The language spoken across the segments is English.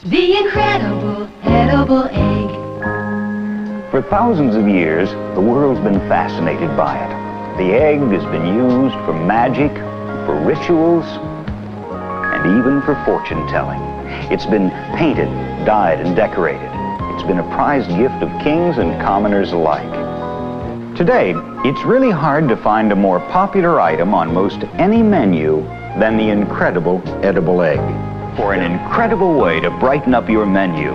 The incredible edible egg. For thousands of years, the world's been fascinated by it. The egg has been used for magic, for rituals, and even for fortune-telling. It's been painted, dyed, and decorated. It's been a prized gift of kings and commoners alike. Today, it's really hard to find a more popular item on most any menu than the incredible edible egg. For an incredible way to brighten up your menu,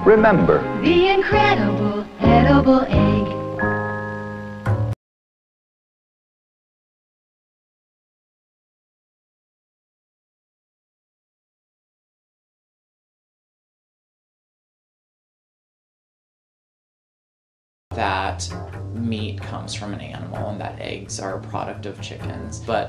remember The incredible edible egg. That meat comes from an animal and that eggs are a product of chickens, but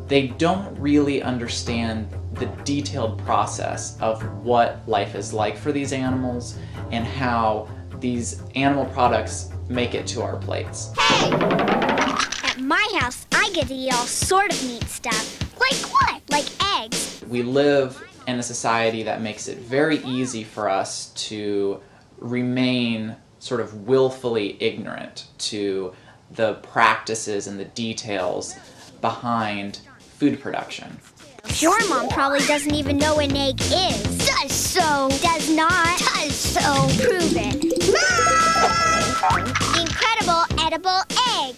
they don't really understand the detailed process of what life is like for these animals and how these animal products make it to our plates. Hey! At my house, I get to eat all sort of meat stuff. Like what? Like eggs. We live in a society that makes it very easy for us to remain sort of willfully ignorant to the practices and the details behind food production. Your mom probably doesn't even know what an egg is. Does so. Does not. Does so. Prove it. The incredible edible egg.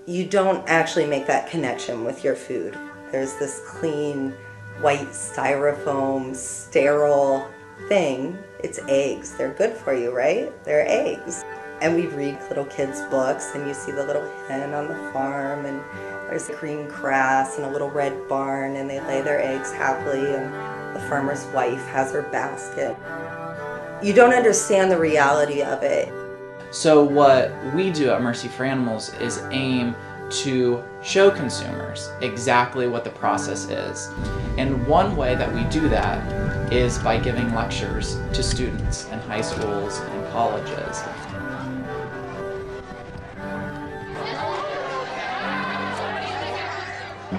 You don't actually make that connection with your food. There's this clean, white styrofoam, sterile thing. It's eggs. They're good for you, right? They're eggs. And we read little kids' books, and you see the little hen on the farm, and there's green grass and a little red barn, and they lay their eggs happily, and the farmer's wife has her basket. You don't understand the reality of it. So what we do at Mercy for Animals is aim to show consumers exactly what the process is. And one way that we do that is by giving lectures to students in high schools and colleges.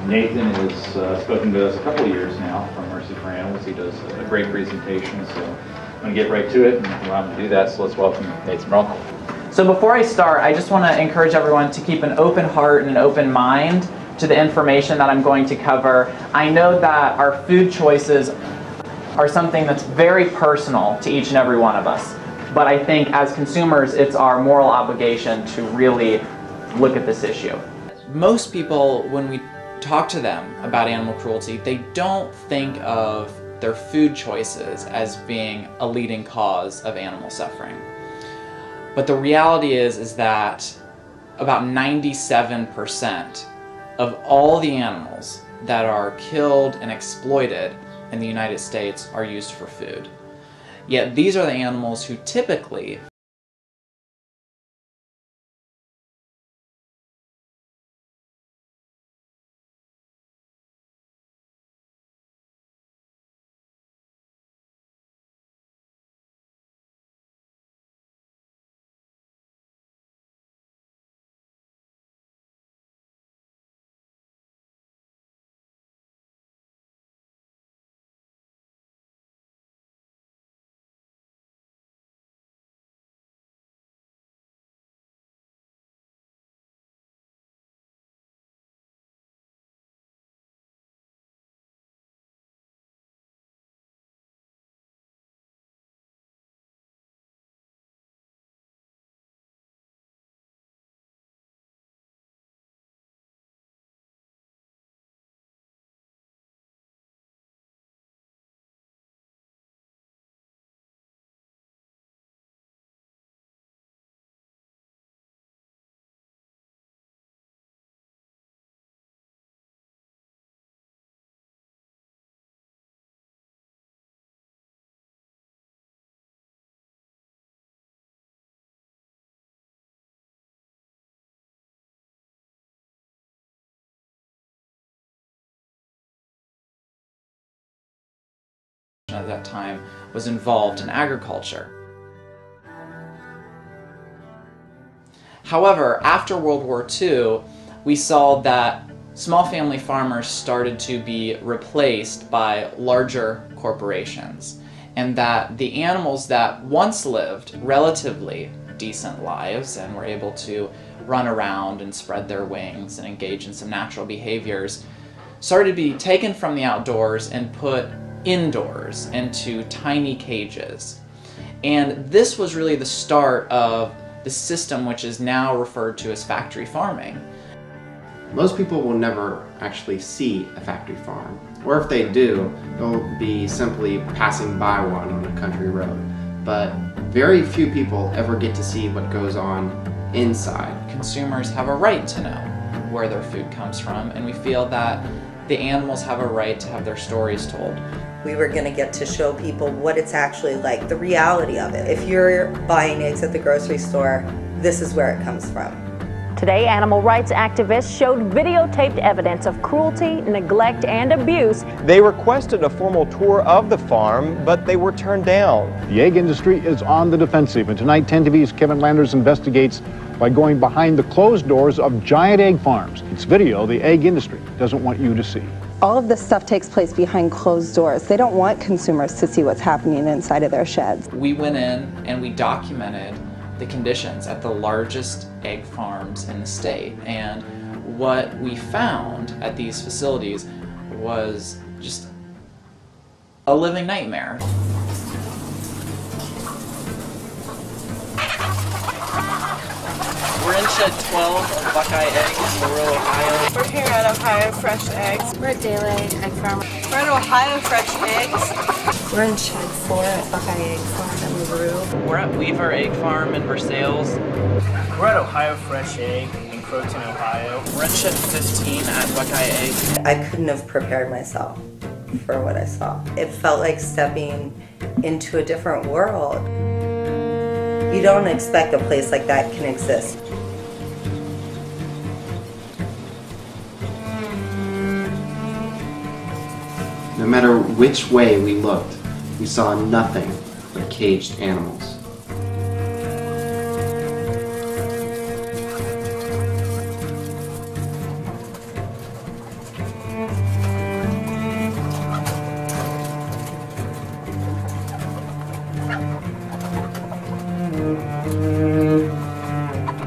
Nathan has spoken to us a couple of years now from Mercy for Animals. He does a great presentation, so I'm going to get right to it and allow him to do that. So let's welcome Nathan Runkle. So before I start, I just want to encourage everyone to keep an open heart and an open mind to the information that I'm going to cover. I know that our food choices are something that's very personal to each and every one of us. But I think as consumers, it's our moral obligation to really look at this issue. Most people, when we talk to them about animal cruelty, they don't think of their food choices as being a leading cause of animal suffering. But the reality is that about 97% of all the animals that are killed and exploited in the United States are used for food. Yet these are the animals who typically at that time was involved in agriculture. However, after World War II, we saw that small family farmers started to be replaced by larger corporations. and that the animals that once lived relatively decent lives and were able to run around and spread their wings and engage in some natural behaviors started to be taken from the outdoors and put indoors into tiny cages. And this was really the start of the system which is now referred to as factory farming. Most people will never actually see a factory farm, or if they do, they'll be simply passing by one on a country road. But very few people ever get to see what goes on inside. Consumers have a right to know where their food comes from, and we feel that the animals have a right to have their stories told. We were going to get to show people what it's actually like, the reality of it. If you're buying eggs at the grocery store, this is where it comes from. Today, animal rights activists showed videotaped evidence of cruelty, neglect, and abuse. They requested a formal tour of the farm, but they were turned down. The egg industry is on the defensive, and tonight 10 TV's Kevin Landers investigates by going behind the closed doors of giant egg farms. It's video the egg industry doesn't want you to see. All of this stuff takes place behind closed doors. They don't want consumers to see what's happening inside of their sheds. We went in and we documented the conditions at the largest egg farms in the state, and what we found at these facilities was just a living nightmare. We're in shed 12 of Buckeye Eggs in Monroe, Ohio. We're here at Ohio Fresh Eggs. We're at Daylight Egg Farm. We're at Ohio Fresh Eggs. We're in shed 4 at Buckeye Egg Farm in LaRue. We're at Weaver Egg Farm in Versailles. We're at Ohio Fresh Egg in Croton, Ohio. We're in shed 15 at Buckeye Egg. I couldn't have prepared myself for what I saw. It felt like stepping into a different world. You don't expect a place like that can exist. No matter which way we looked, we saw nothing but caged animals.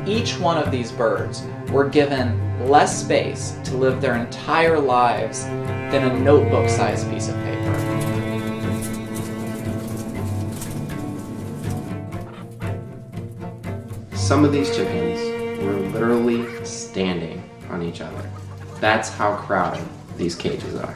Each one of these birds were given less space to live their entire lives than a notebook-sized piece of paper. Some of these chickens were literally standing on each other. That's how crowded these cages are.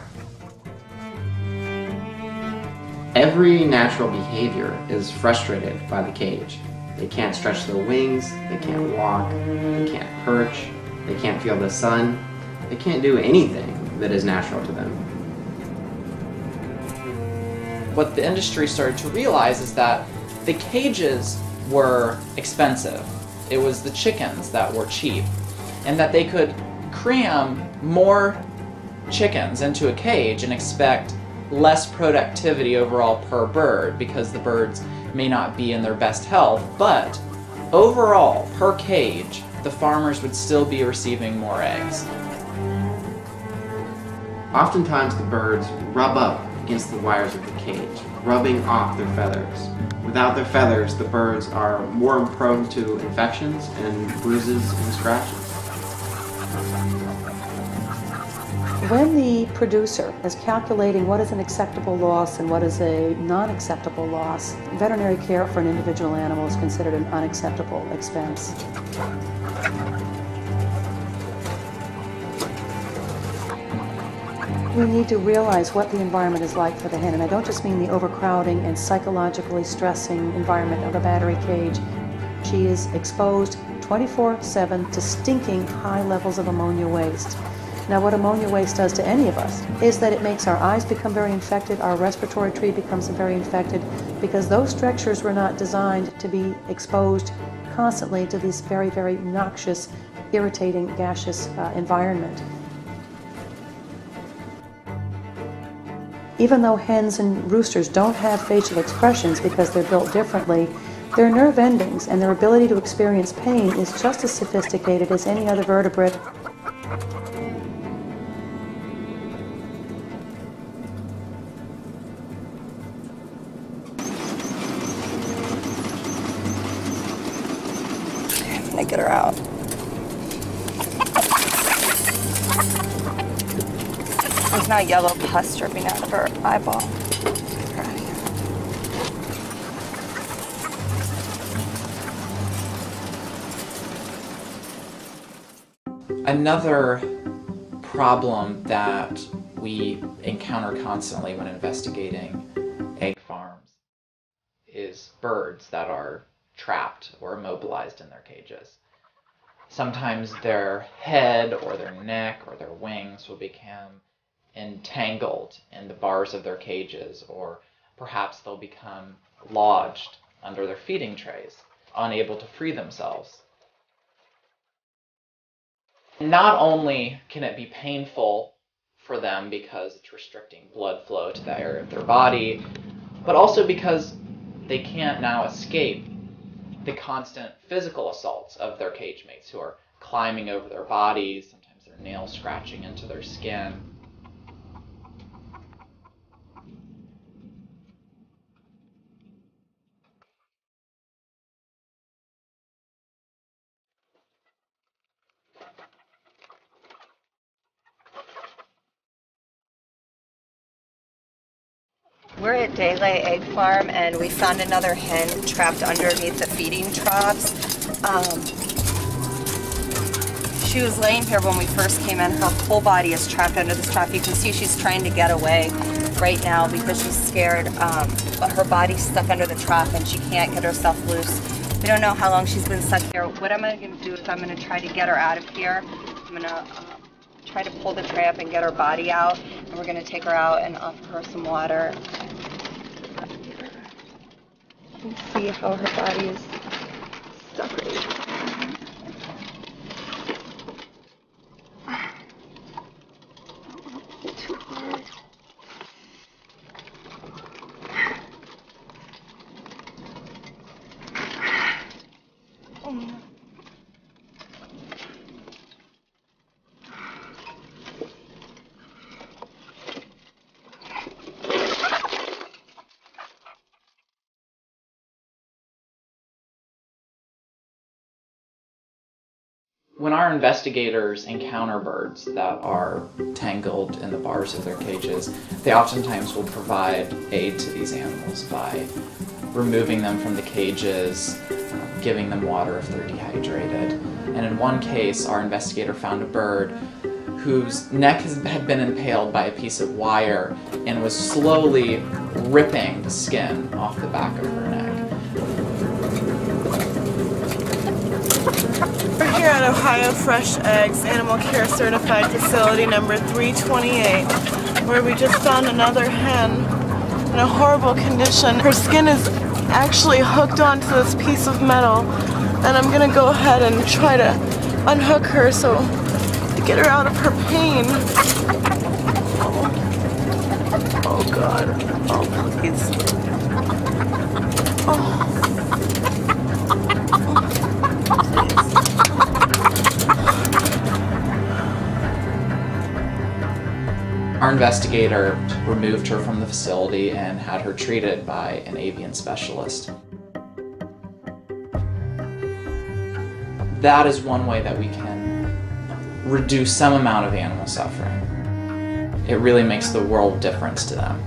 Every natural behavior is frustrated by the cage. They can't stretch their wings, they can't walk, they can't perch, they can't feel the sun, they can't do anything that is natural to them. What the industry started to realize is that the cages were expensive. It was the chickens that were cheap, and that they could cram more chickens into a cage and expect less productivity overall per bird because the birds may not be in their best health, but overall, per cage, the farmers would still be receiving more eggs. Oftentimes the birds rub up against the wires of the cage, rubbing off their feathers. Without their feathers, the birds are more prone to infections and bruises and scratches. When the producer is calculating what is an acceptable loss and what is a non-acceptable loss, veterinary care for an individual animal is considered an unacceptable expense. We need to realize what the environment is like for the hen, and I don't just mean the overcrowding and psychologically stressing environment of a battery cage. She is exposed 24/7 to stinking high levels of ammonia waste. Now, what ammonia waste does to any of us is that it makes our eyes become very infected, our respiratory tree becomes very infected, because those structures were not designed to be exposed constantly to this very, very noxious, irritating, gaseous environment. Even though hens and roosters don't have facial expressions because they're built differently, their nerve endings and their ability to experience pain is just as sophisticated as any other vertebrate. trying to get her out. There's now yellow pus dripping out of her eyeball. Get her out of here. Another problem that we encounter constantly when investigating egg farms is birds that are trapped or immobilized in their cages. Sometimes their head or their neck or their wings will become entangled in the bars of their cages, or perhaps they'll become lodged under their feeding trays, unable to free themselves. Not only can it be painful for them because it's restricting blood flow to the area of their body, but also because they can't now escape the constant physical assaults of their cage mates who are climbing over their bodies, sometimes their nails scratching into their skin. We're at Daylay Egg Farm and we found another hen trapped underneath the feeding troughs. She was laying here when we first came in. Her whole body is trapped under this trough. You can see she's trying to get away right now because she's scared, but her body's stuck under the trough and she can't get herself loose. We don't know how long she's been stuck here. What I'm going to do is I'm going to try to get her out of here. I'm going to try to pull the tray up and get her body out, and we're going to take her out and offer her some water. And see how her body is stuck right here. Too hard. Oh. When our investigators encounter birds that are tangled in the bars of their cages, they oftentimes will provide aid to these animals by removing them from the cages, giving them water if they're dehydrated. And in one case, our investigator found a bird whose neck had been impaled by a piece of wire and was slowly ripping the skin off the back of her neck. We're here at Ohio Fresh Eggs Animal Care Certified Facility number 328, where we just found another hen in a horrible condition. Her skin is actually hooked onto this piece of metal, and I'm gonna go ahead and try to unhook her to get her out of her pain. Oh God. Oh please. Oh. Our investigator removed her from the facility and had her treated by an avian specialist. That is one way that we can reduce some amount of animal suffering. It really makes the world difference to them.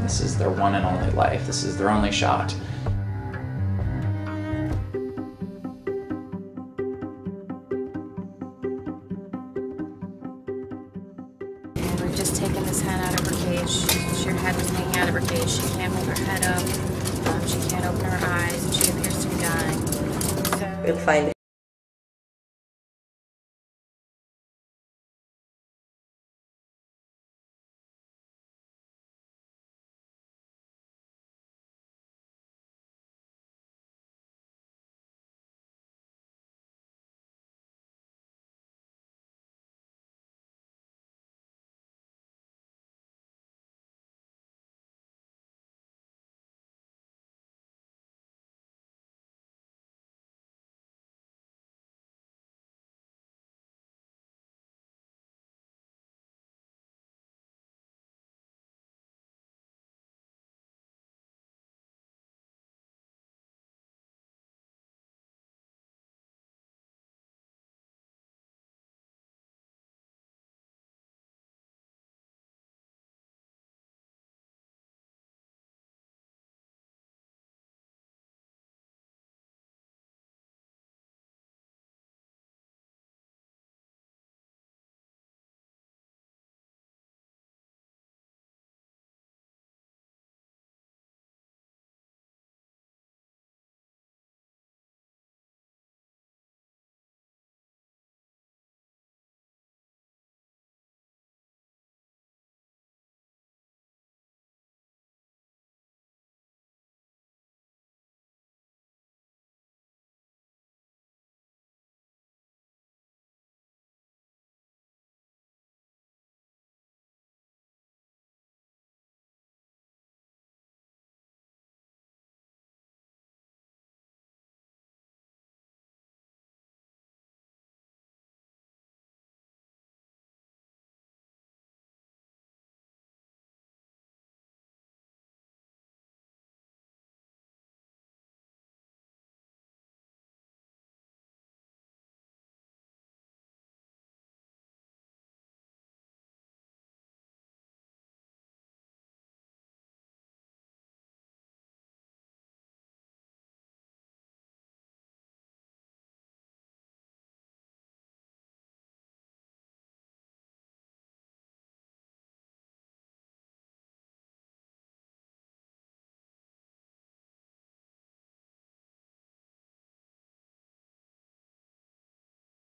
This is their one and only life. This is their only shot. Just taking this hen out of her cage. Her head was hanging out of her cage. She can't hold her head up. She can't open her eyes. She appears to be dying. So We'll find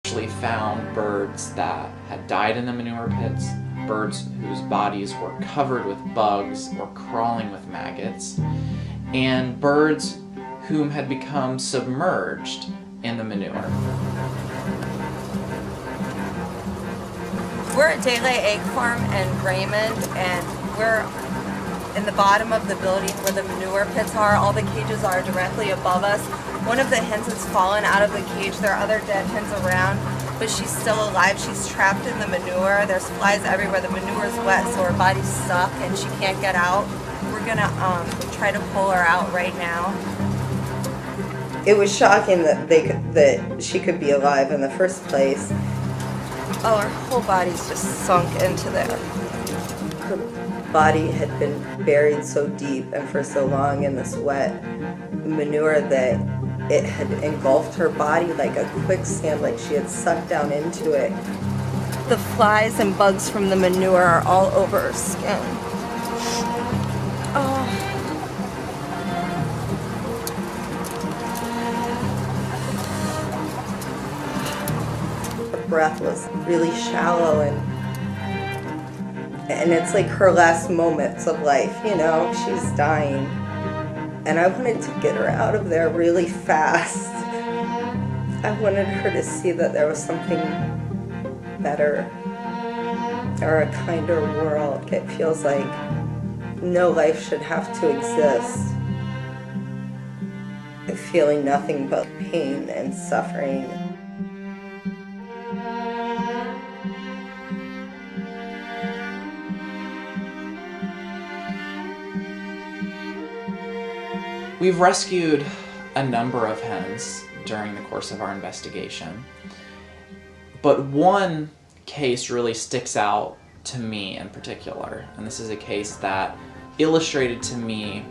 Actually found birds that had died in the manure pits, birds whose bodies were covered with bugs or crawling with maggots, and birds whom had become submerged in the manure. We're at Daylay Egg Farm in Raymond, and we're in the bottom of the building where the manure pits are. All the cages are directly above us. One of the hens has fallen out of the cage. There are other dead hens around, but she's still alive. She's trapped in the manure. There's flies everywhere. The manure is wet, so her body's stuck and she can't get out. We're gonna try to pull her out right now. It was shocking that she could be alive in the first place. Oh, her whole body's just sunk into there. Her body had been buried so deep and for so long in this wet manure that it had engulfed her body like a quicksand, like she had sucked down into it. The flies and bugs from the manure are all over her skin. Oh. Her breath was really shallow, and it's like her last moments of life, you know, she's dying. And I wanted to get her out of there really fast. I wanted her to see that there was something better or a kinder world. It feels like no life should have to exist, feeling nothing but pain and suffering. We've rescued a number of hens during the course of our investigation, but one case really sticks out to me in particular, and this is a case that illustrated to me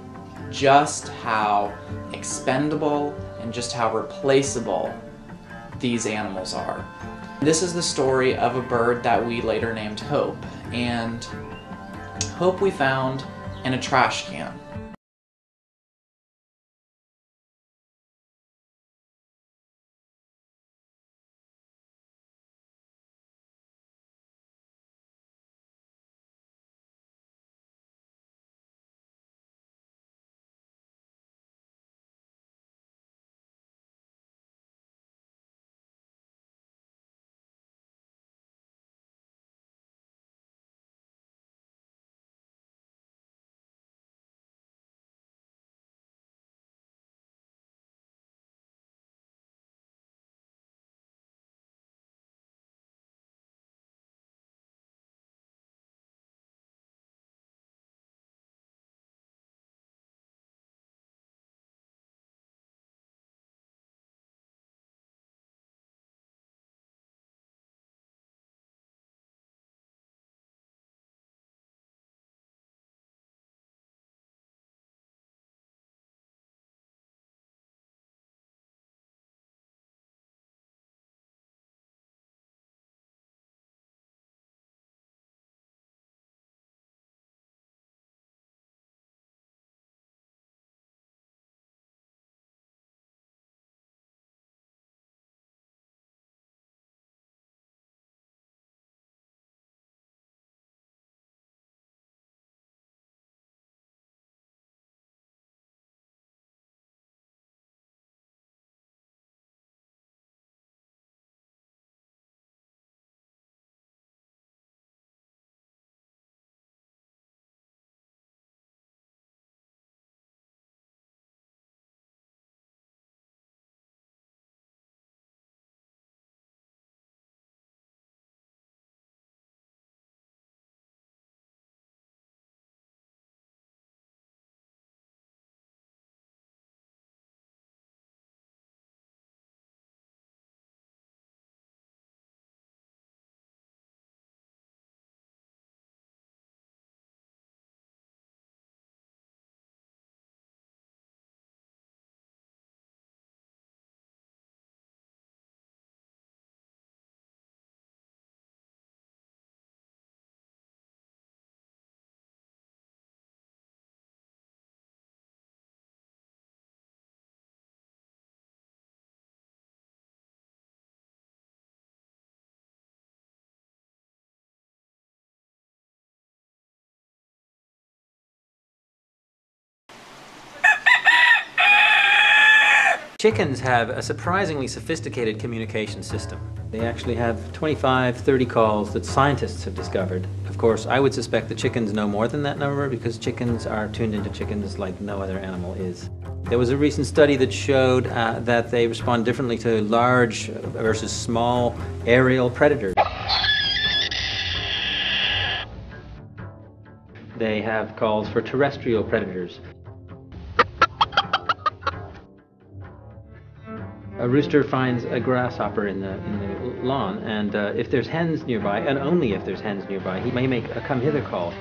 just how expendable and just how replaceable these animals are. This is the story of a bird that we later named Hope, and Hope we found in a trash can. Chickens have a surprisingly sophisticated communication system. They actually have 25, 30 calls that scientists have discovered. Of course, I would suspect the chickens know more than that number because chickens are tuned into chickens like no other animal is. There was a recent study that showed that they respond differently to large versus small aerial predators. They have calls for terrestrial predators. A rooster finds a grasshopper in the lawn, and if there's hens nearby, and only if there's hens nearby, he may make a come hither call.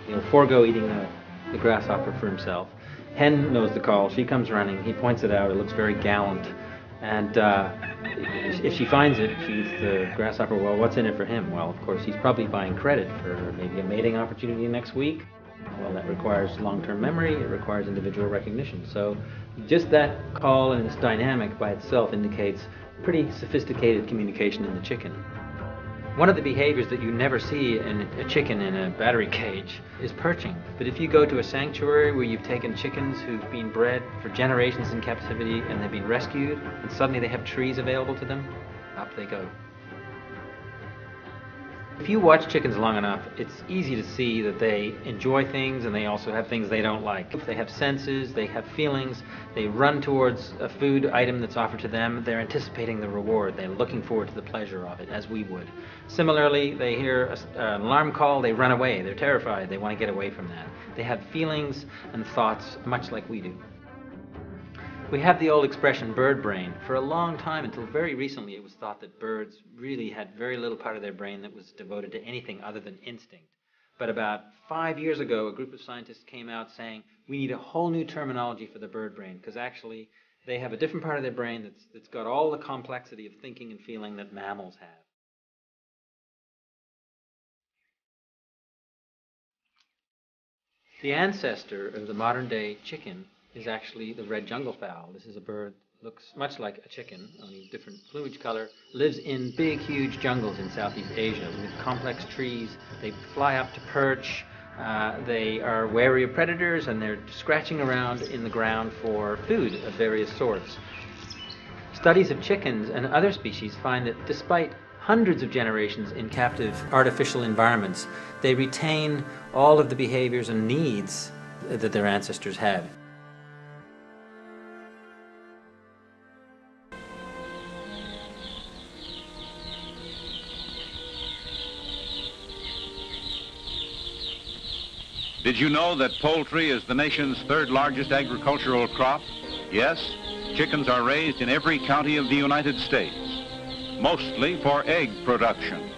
He'll forego eating the grasshopper for himself. Hen knows the call, she comes running, he points it out, it looks very gallant, and if she finds it, she's the grasshopper, well, what's in it for him? Well, of course, he's probably buying credit for maybe a mating opportunity next week. Well, that requires long-term memory, it requires individual recognition. So just that call and its dynamic by itself indicates pretty sophisticated communication in the chicken. One of the behaviors that you never see in a chicken in a battery cage is perching. But if you go to a sanctuary where you've taken chickens who've been bred for generations in captivity and they've been rescued, and suddenly they have trees available to them, up they go. If you watch chickens long enough, it's easy to see that they enjoy things and they also have things they don't like. If they have senses, they have feelings, they run towards a food item that's offered to them, they're anticipating the reward, they're looking forward to the pleasure of it, as we would. Similarly, they hear an alarm call, they run away, they're terrified, they want to get away from that. They have feelings and thoughts much like we do. We have the old expression bird brain. For a long time, until very recently, it was thought that birds really had very little part of their brain that was devoted to anything other than instinct. But about 5 years ago, a group of scientists came out saying we need a whole new terminology for the bird brain, because actually they have a different part of their brain that's got all the complexity of thinking and feeling that mammals have. The ancestor of the modern-day chicken is actually the red jungle fowl. This is a bird that looks much like a chicken, only different plumage color, lives in big, huge jungles in Southeast Asia with complex trees. They fly up to perch. They are wary of predators, and they're scratching around in the ground for food of various sorts. Studies of chickens and other species find that despite hundreds of generations in captive artificial environments, they retain all of the behaviors and needs that their ancestors had. Did you know that poultry is the nation's third largest agricultural crop? Yes, chickens are raised in every county of the United States, mostly for egg production.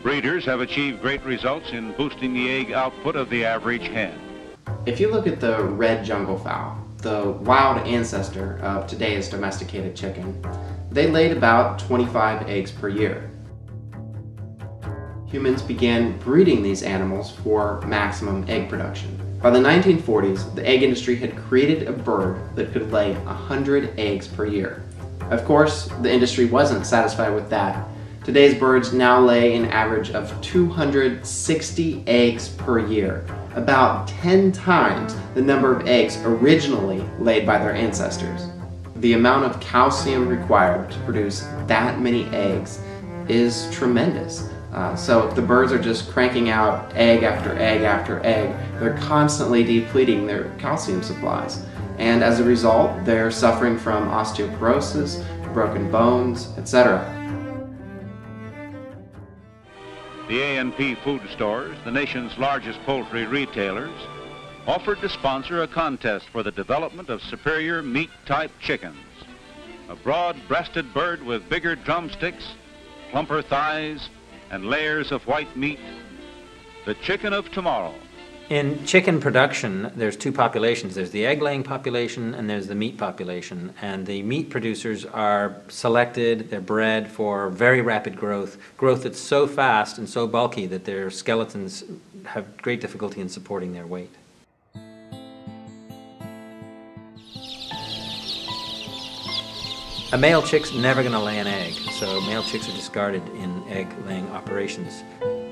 Breeders have achieved great results in boosting the egg output of the average hen. If you look at the red jungle fowl, the wild ancestor of today's domesticated chicken, they laid about 25 eggs per year. Humans began breeding these animals for maximum egg production. By the 1940s, the egg industry had created a bird that could lay 100 eggs per year. Of course, the industry wasn't satisfied with that. Today's birds now lay an average of 260 eggs per year, about 10 times the number of eggs originally laid by their ancestors. The amount of calcium required to produce that many eggs is tremendous. So if the birds are just cranking out egg after egg after egg, they're constantly depleting their calcium supplies. And as a result, they're suffering from osteoporosis, broken bones, etc. The A&P food stores, the nation's largest poultry retailers, offered to sponsor a contest for the development of superior meat-type chickens. A broad-breasted bird with bigger drumsticks, plumper thighs, and layers of white meat, the chicken of tomorrow. In chicken production, there's two populations. There's the egg-laying population and there's the meat population. And the meat producers are selected, they're bred for very rapid growth that's so fast and so bulky that their skeletons have great difficulty in supporting their weight. A male chick's never going to lay an egg, so male chicks are discarded in egg-laying operations.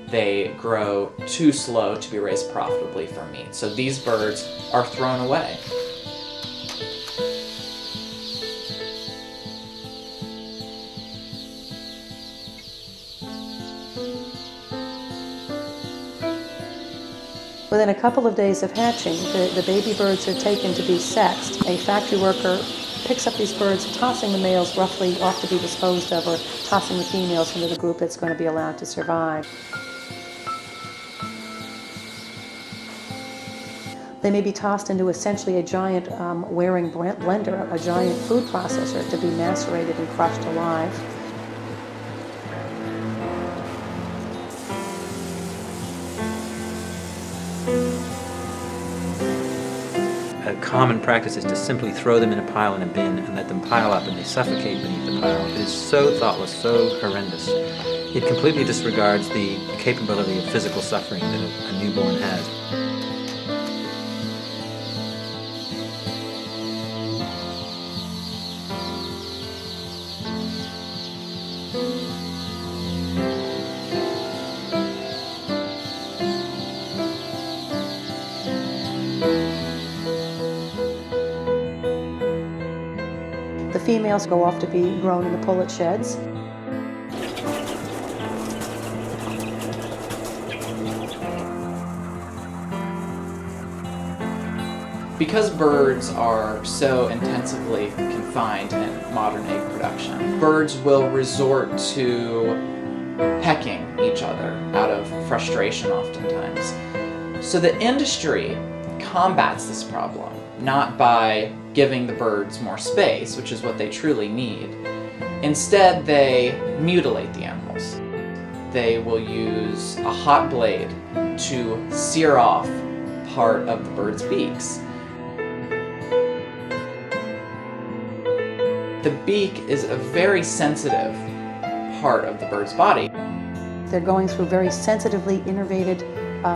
They grow too slow to be raised profitably for meat, so these birds are thrown away. Within a couple of days of hatching, the baby birds are taken to be sexed. A factory worker picks up these birds, tossing the males roughly off to be disposed of, or tossing the females into the group that's going to be allowed to survive. They may be tossed into essentially a giant wearing blender, a giant food processor, to be macerated and crushed alive. A common practice is to simply throw them in a pile in a bin and let them pile up, and they suffocate beneath the pile. It is so thoughtless, so horrendous. It completely disregards the capability of physical suffering that a newborn has. The females go off to be grown in the pullet sheds. Because birds are so intensively confined in modern egg production, birds will resort to pecking each other out of frustration oftentimes. So the industry combats this problem, not by giving the birds more space, which is what they truly need. Instead, they mutilate the animals. They will use a hot blade to sear off part of the bird's beaks. The beak is a very sensitive part of the bird's body. They're going through very sensitively innervated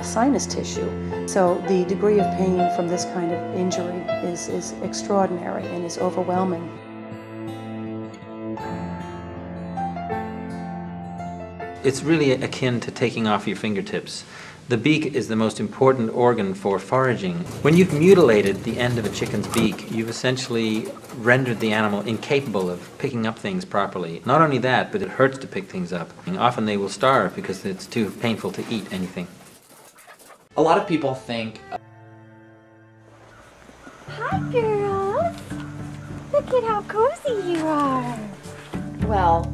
sinus tissue. So the degree of pain from this kind of injury is extraordinary and is overwhelming. It's really akin to taking off your fingertips. The beak is the most important organ for foraging. When you've mutilated the end of a chicken's beak, you've essentially rendered the animal incapable of picking up things properly. Not only that, but it hurts to pick things up. And often they will starve because it's too painful to eat anything. A lot of people think, Hi, girls. Look at how cozy you are. Well,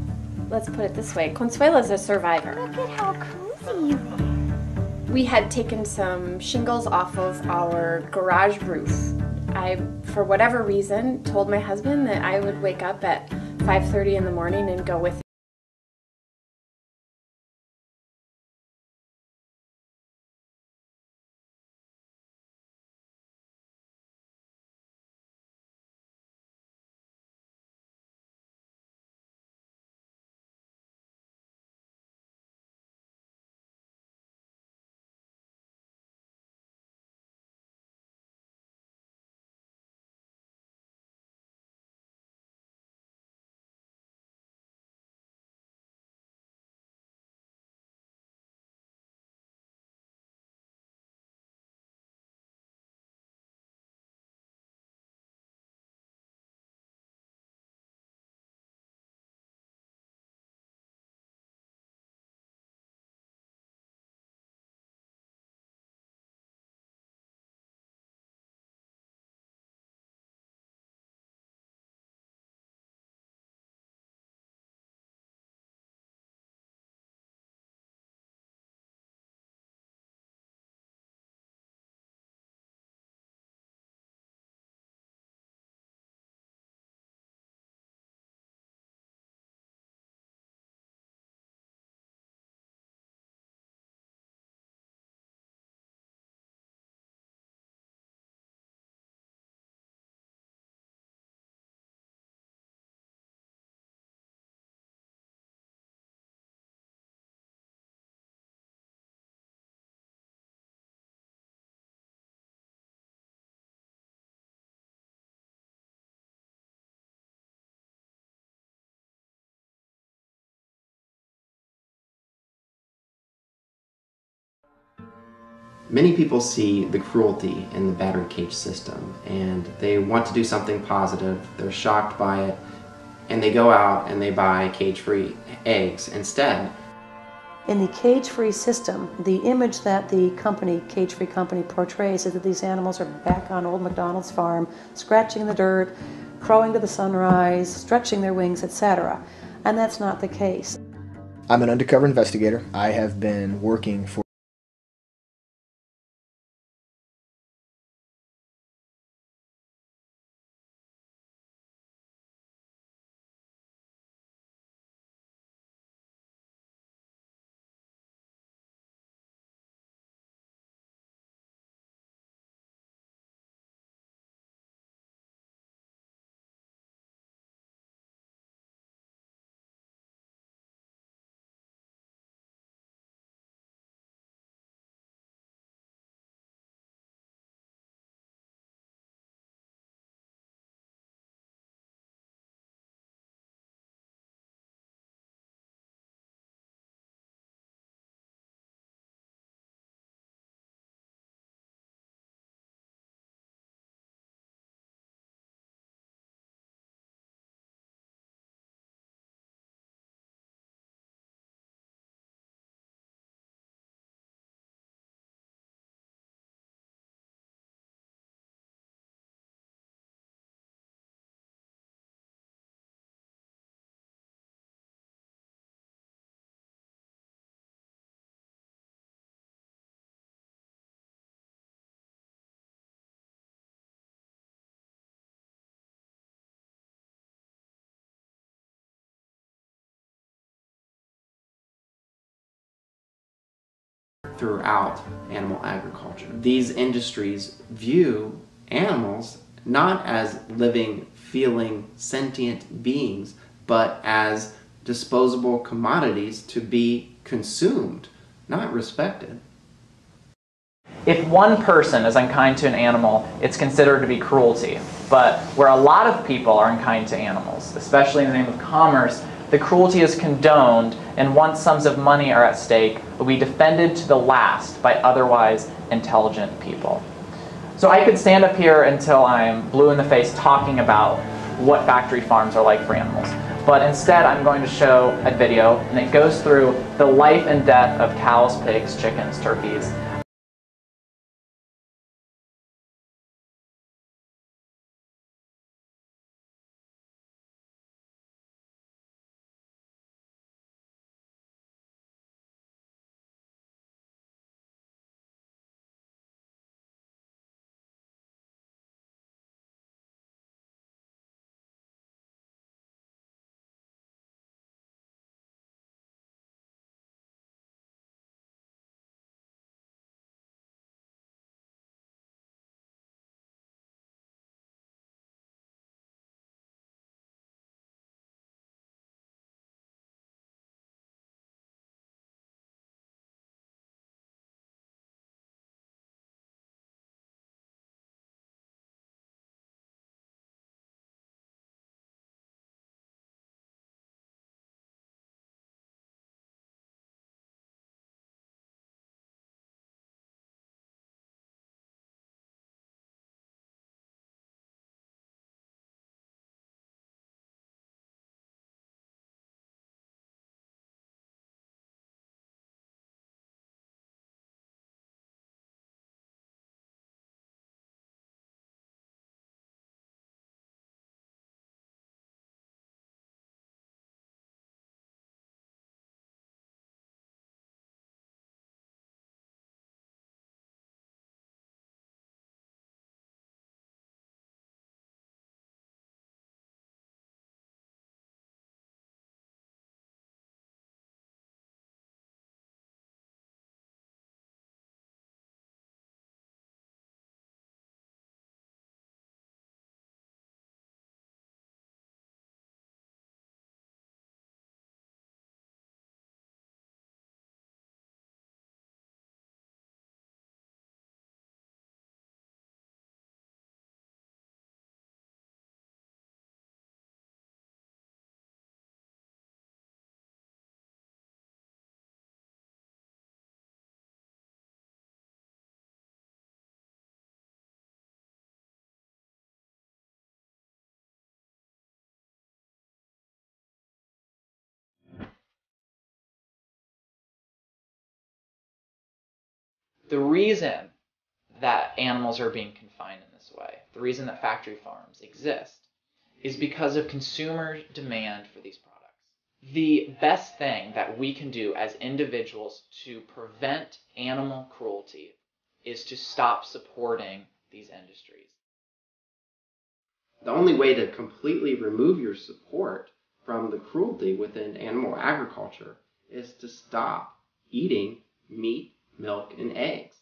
let's put it this way. Consuela's a survivor. Look at how cozy you are. We had taken some shingles off of our garage roof. I, for whatever reason, told my husband that I would wake up at 5:30 in the morning and go with him. Many people see the cruelty in the battery cage system and they want to do something positive, they're shocked by it, and they go out and they buy cage-free eggs instead. In the cage-free system, the image that the company, cage-free company, portrays is that these animals are back on old McDonald's farm, scratching the dirt, crowing to the sunrise, stretching their wings, etc. And that's not the case. I'm an undercover investigator. I have been working for throughout animal agriculture. These industries view animals not as living, feeling, sentient beings, but as disposable commodities to be consumed, not respected. If one person is unkind to an animal, it's considered to be cruelty. But where a lot of people are unkind to animals, especially in the name of commerce, the cruelty is condoned, and once sums of money are at stake, will be defended to the last by otherwise intelligent people. So I could stand up here until I'm blue in the face talking about what factory farms are like for animals. But instead I'm going to show a video, and it goes through the life and death of cows, pigs, chickens, turkeys, The reason that animals are being confined in this way, the reason that factory farms exist, is because of consumer demand for these products. The best thing that we can do as individuals to prevent animal cruelty is to stop supporting these industries. The only way to completely remove your support from the cruelty within animal agriculture is to stop eating meat, milk, and eggs.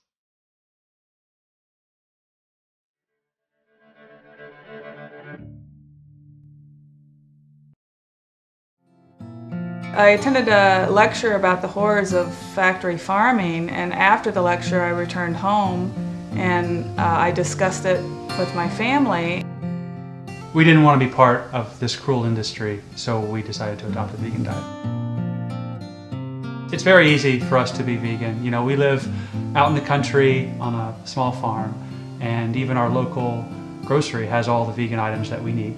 I attended a lecture about the horrors of factory farming, and after the lecture I returned home and I discussed it with my family. We didn't want to be part of this cruel industry, so we decided to adopt a vegan diet. It's very easy for us to be vegan. You know, we live out in the country on a small farm, and even our local grocery has all the vegan items that we need.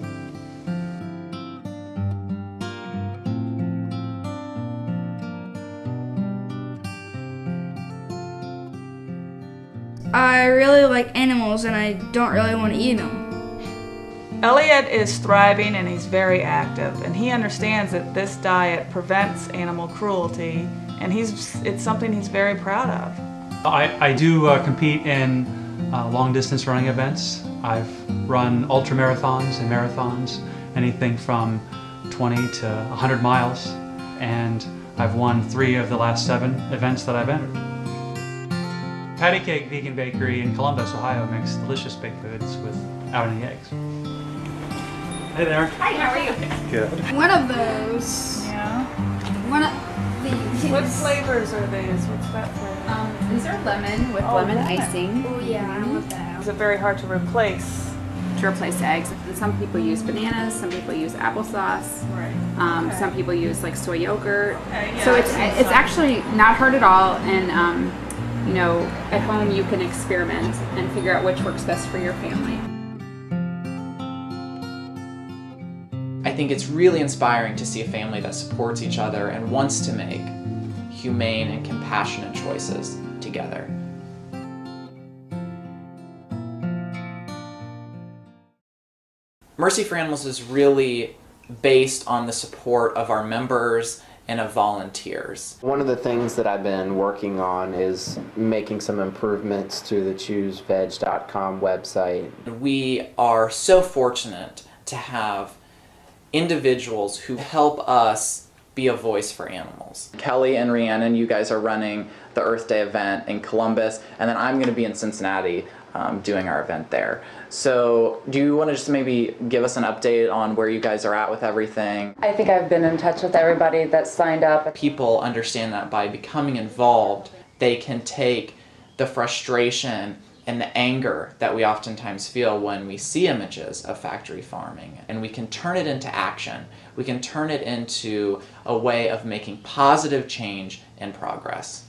I really like animals and I don't really want to eat them. Elliot is thriving and he's very active, and he understands that this diet prevents animal cruelty, and it's something he's very proud of. I do compete in long-distance running events. I've run ultra marathons and marathons, anything from 20 to 100 miles, and I've won 3 of the last 7 events that I've entered. Patty Cake Vegan Bakery in Columbus, Ohio makes delicious baked goods without any eggs. Hey there. Hi, how are you? Good. One of those. Yeah. One of these. What flavors are these? What's that flavor? These are lemon with lemon icing. Oh yeah, I love that. Is it very hard to replace? To replace eggs. Some people use bananas, some people use applesauce. Right. Some people use like soy yogurt. Yeah, so it's actually not hard at all, and you know, at home you can experiment and figure out which works best for your family. I think it's really inspiring to see a family that supports each other and wants to make humane and compassionate choices together. Mercy for Animals is really based on the support of our members and of volunteers. One of the things that I've been working on is making some improvements to the chooseveg.com website. We are so fortunate to have individuals who help us be a voice for animals. Kelly and Rhiannon, you guys are running the Earth Day event in Columbus, and then I'm going to be in Cincinnati doing our event there. So do you want to just maybe give us an update on where you guys are at with everything? I think I've been in touch with everybody that's signed up. People understand that by becoming involved, they can take the frustration and the anger that we oftentimes feel when we see images of factory farming, and we can turn it into action. We can turn it into a way of making positive change and progress.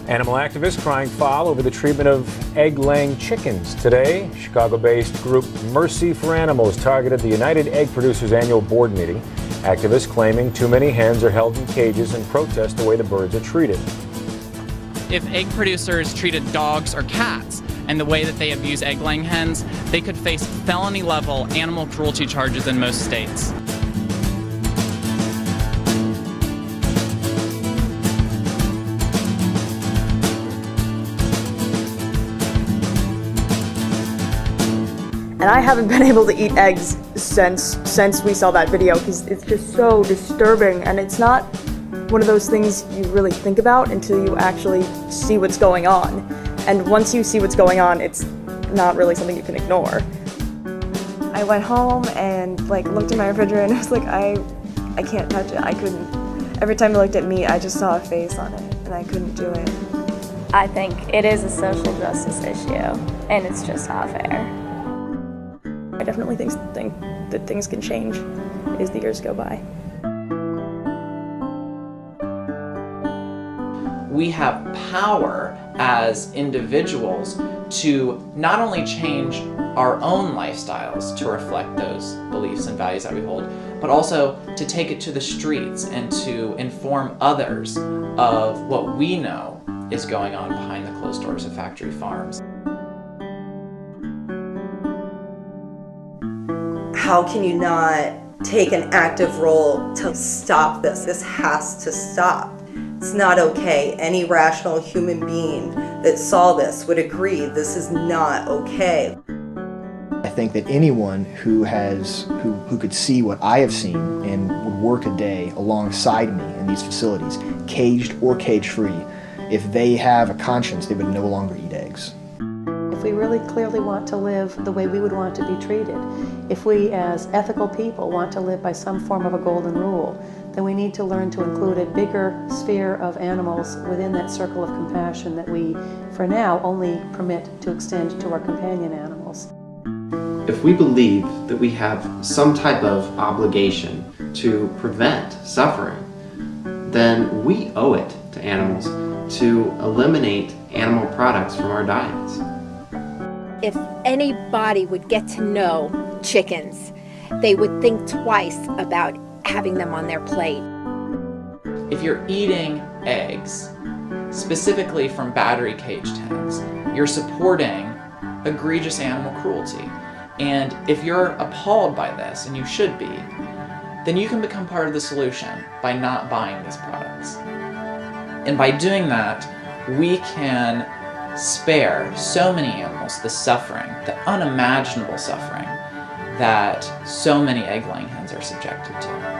Animal activists crying foul over the treatment of egg-laying chickens. Today, Chicago-based group Mercy for Animals targeted the United Egg Producers annual board meeting. Activists claiming too many hens are held in cages and protest the way the birds are treated. If egg producers treated dogs or cats and the way that they abuse egg-laying hens, they could face felony-level animal cruelty charges in most states. And I haven't been able to eat eggs since we saw that video, because it's just so disturbing, and it's not one of those things you really think about until you actually see what's going on. And once you see what's going on, it's not really something you can ignore. I went home and looked in my refrigerator and I was like, I can't touch it. I couldn't. Every time I looked at meat, I just saw a face on it, and I couldn't do it. I think it is a social justice issue, and it's just not fair. I definitely think that things can change as the years go by. We have power as individuals to not only change our own lifestyles to reflect those beliefs and values that we hold, but also to take it to the streets and to inform others of what we know is going on behind the closed doors of factory farms. How can you not take an active role to stop this? This has to stop. It's not okay. Any rational human being that saw this would agree this is not okay. I think that anyone who could see what I have seen and would work a day alongside me in these facilities, caged or cage-free, if they have a conscience, they would no longer eat eggs. If we really clearly want to live the way we would want to be treated, if we as ethical people want to live by some form of a golden rule, then we need to learn to include a bigger sphere of animals within that circle of compassion that we, for now, only permit to extend to our companion animals. If we believe that we have some type of obligation to prevent suffering, then we owe it to animals to eliminate animal products from our diets. If anybody would get to know chickens, they would think twice about having them on their plate. If you're eating eggs, specifically from battery cage hens, you're supporting egregious animal cruelty. And if you're appalled by this, and you should be, then you can become part of the solution by not buying these products. And by doing that, we can spare so many animals the suffering, the unimaginable suffering that so many egg-laying hens are subjected to.